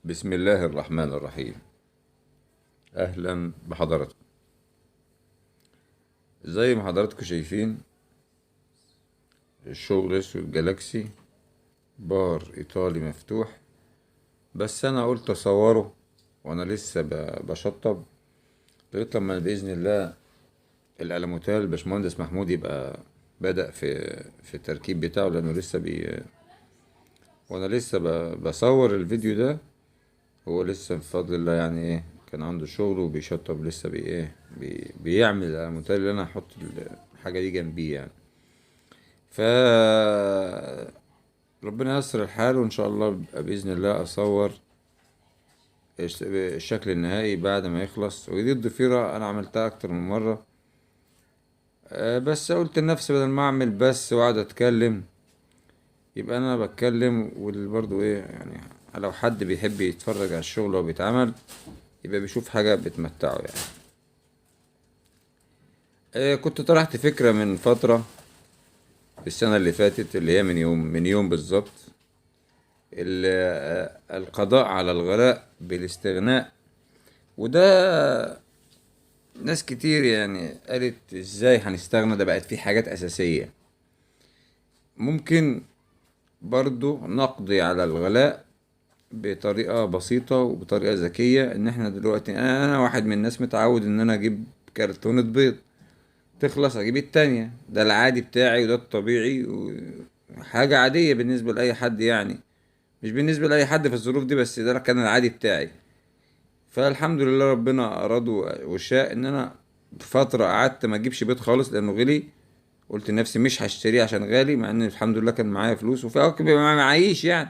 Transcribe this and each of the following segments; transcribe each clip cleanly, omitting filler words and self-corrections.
بسم الله الرحمن الرحيم. أهلا بحضراتكم. زي ما حضراتكم شايفين، الشغل اسود جالاكسي بار إيطالي مفتوح. بس أنا قلت أصوره وأنا لسه بشطب لغاية لما بإذن الله الألموتال الباشمهندس محمود يبقى بدأ في التركيب بتاعه، لأنه لسه وأنا لسه بصور الفيديو ده. هو لسه بفضل الله يعني كان عنده شغل وبيشطب لسه بيعمل الألموتال اللي أنا هحط الحاجة دي جنبيه يعني. ف ربنا ييسر الحال، وإن شاء الله بإذن الله أصور الشكل النهائي بعد ما يخلص. ودي الضفيرة أنا عملتها أكتر من مرة، بس قلت لنفسي بدل ما أعمل بس وأقعد أتكلم يبقى أنا بتكلم، واللي برضو يعني لو حد بيحب يتفرج على الشغل وهو بيتعمل يبقى بيشوف حاجة بتمتعه يعني. كنت طرحت فكرة من فترة السنة اللي فاتت، اللي هي من يوم بالظبط، القضاء على الغلاء بالاستغناء. وده ناس كتير يعني قالت ازاي هنستغنى، ده بقت في حاجات أساسية. ممكن برضو نقضي على الغلاء بطريقة بسيطة وبطريقة ذكية. ان احنا دلوقتي انا واحد من الناس متعود ان انا اجيب كرتونة بيض، تخلص اجيب التانية. ده العادي بتاعي وده الطبيعي، وحاجة عادية بالنسبة لأي حد يعني. مش بالنسبة لأي حد في الظروف دي، بس ده كان العادي بتاعي. فالحمد لله ربنا أراد وشاء إن أنا في فترة قعدت ما أجيبش بيض خالص لأنه غلي. قلت لنفسي مش هشتريه عشان غالي، مع إن الحمد لله كان معايا فلوس، وفي أوقات بيبقى معيش يعني.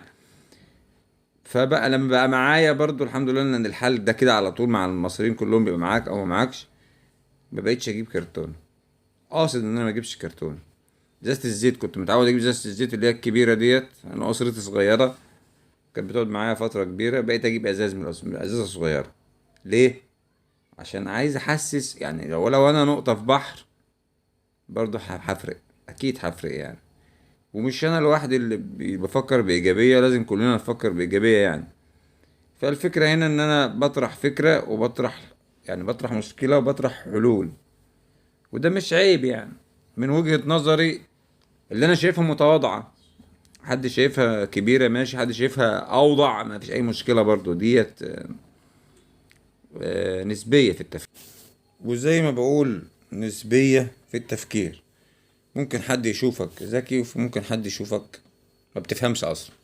فبقى لما بقى معايا برضو الحمد لله، إن الحال ده كده على طول مع المصريين كلهم، بيبقى معاك أو ما معاكش. ما بقيتش أجيب كرتون، قاصد إن أنا ما أجيبش كرتون. ازازة الزيت كنت متعود اجيب ازازة الزيت اللي هي الكبيرة ديت، انا اسرتي صغيرة كانت بتقعد معايا فترة كبيرة. بقيت اجيب ازاز من الازازة الصغيرة. ليه؟ عشان عايز احسس يعني، لو انا نقطة في بحر برضه هفرق، اكيد هفرق يعني. ومش انا لوحدي اللي بفكر بايجابية، لازم كلنا نفكر بايجابية يعني. فالفكرة هنا ان انا بطرح فكرة وبطرح، يعني بطرح مشكلة وبطرح حلول. وده مش عيب يعني، من وجهة نظري اللي انا شايفها متواضعة. حد شايفها كبيرة ماشي، حد شايفها أوضع ما فيش أي مشكلة برضو ديت. نسبية في التفكير. وزي ما بقول نسبية في التفكير. ممكن حد يشوفك ذكي، وممكن حد يشوفك ما بتفهمش أصلا.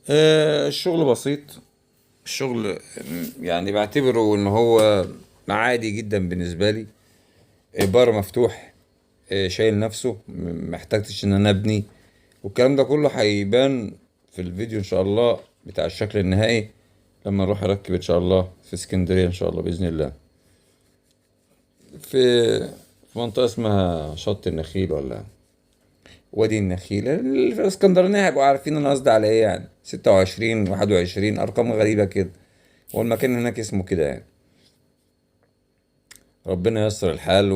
الشغل بسيط. الشغل يعني بعتبره إن هو عادي جدا بالنسبة لي. بار مفتوح، شايل نفسه، محتاجتش إن أنا أبني. والكلام ده كله هيبان في الفيديو ان شاء الله بتاع الشكل النهائي، لما نروح اركب ان شاء الله في اسكندرية ان شاء الله باذن الله. في في منطقة اسمها شط النخيل ولا وادي النخيل. في الاسكندرانية هيبقوا عارفين انا قصدي على ايه يعني. 26 21 ارقام غريبة كده، والمكان هناك اسمه كده يعني. ربنا ييسر الحال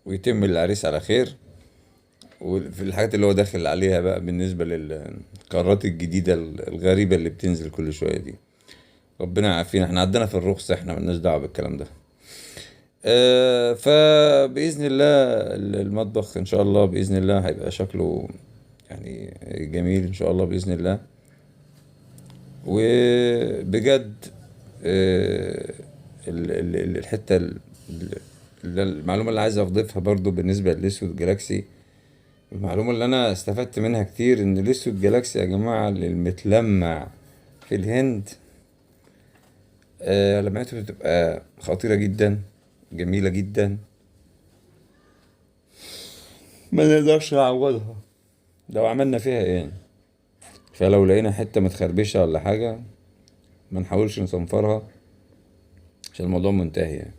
ويتم العريس على خير. وفي الحاجات اللي هو داخل عليها بقى بالنسبة للقارات الجديدة الغريبة اللي بتنزل كل شوية دي، ربنا يعافينا. احنا عندنا في الرخص، احنا ملناش دعوة بالكلام ده. فبإذن الله المطبخ ان شاء الله بإذن الله هيبقى شكله يعني جميل ان شاء الله بإذن الله. وبجد آه، الحتة المعلومة اللي عايز اضيفها برضو بالنسبة للاسود جالاكسي. المعلومة اللي انا استفدت منها كتير، ان الاسود جالاكسي يا جماعة المتلمع في الهند لمعته بتبقى خطيرة جدا، جميلة جدا، ما نقدرش نعوضها لو عملنا فيها ايه. فلو لقينا حتة متخربشة ولا حاجة ما نحاولش نصنفرها، عشان الموضوع منتهي يعني.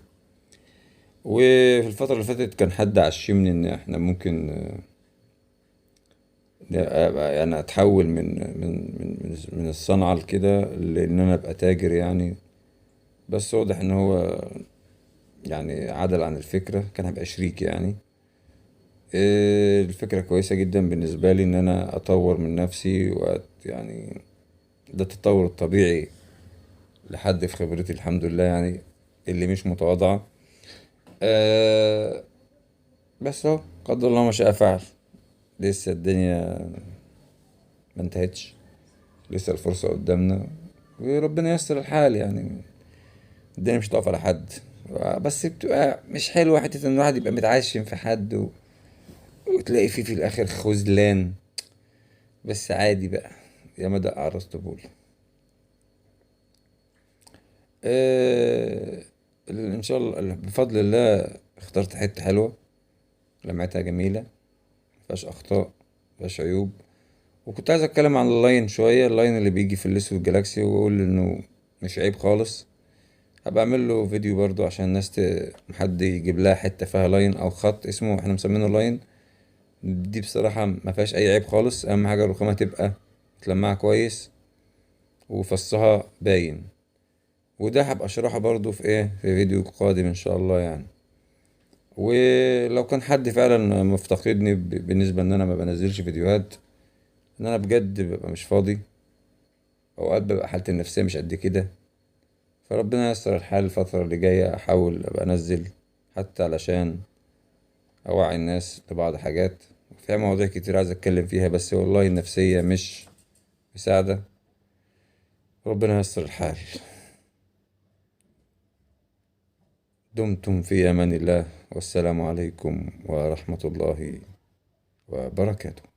وفي الفترة اللي فاتت كان حد عشمني ان احنا ممكن يعني اتحول من الصنعة لكده، لان انا ابقى تاجر يعني. بس واضح ان هو يعني عدل عن الفكرة، كان هيبقى شريك يعني. الفكرة كويسة جدا بالنسبة لي ان انا اطور من نفسي يعني ده التطور الطبيعي لحد في خبرتي الحمد لله يعني، اللي مش متواضعة. أه بس اهو قدر الله ما شاء فعل. لسه الدنيا ما انتهتش، لسه الفرصة قدامنا، وربنا ييسر الحال يعني. الدنيا مش هتقف على حد، بس بتبقى مش حلوة حتة ان الواحد يبقى متعشم في حد وتلاقي فيه في الاخر خذلان. بس عادي بقى، يا مدى اعرس طبول. أه ان شاء الله بفضل الله اخترت حتة حلوة، لمعتها جميلة، مفيهاش اخطاء، مفيهاش عيوب. وكنت عايز اتكلم عن اللاين شوية، اللاين اللي بيجي في الاسود جالاكسي، واقول انه مش عيب خالص. هبقى اعمل له فيديو برضو عشان الناس حد يجيب لها حتة فيها لاين او خط اسمه احنا مسمينه لاين. دي بصراحة ما فيهاش اي عيب خالص، اهم حاجة الرخامة تبقى متلمعة كويس وفصها باين. وده هبقى اشرحه برضو في ايه، في فيديو قادم ان شاء الله يعني. ولو كان حد فعلا مفتقدني بالنسبة ان انا ما بنزلش فيديوهات، ان انا بجد ببقى مش فاضي، اوقات ببقى حالتي النفسية مش قد كده. فربنا ييسر الحال الفترة اللي جاية، احاول ابقى انزل، حتى علشان اوعي الناس لبعض حاجات. في مواضيع كتير عايز اتكلم فيها، بس والله النفسية مش مساعدة. ربنا ييسر الحال. دمتم في امان الله، والسلام عليكم ورحمة الله وبركاته.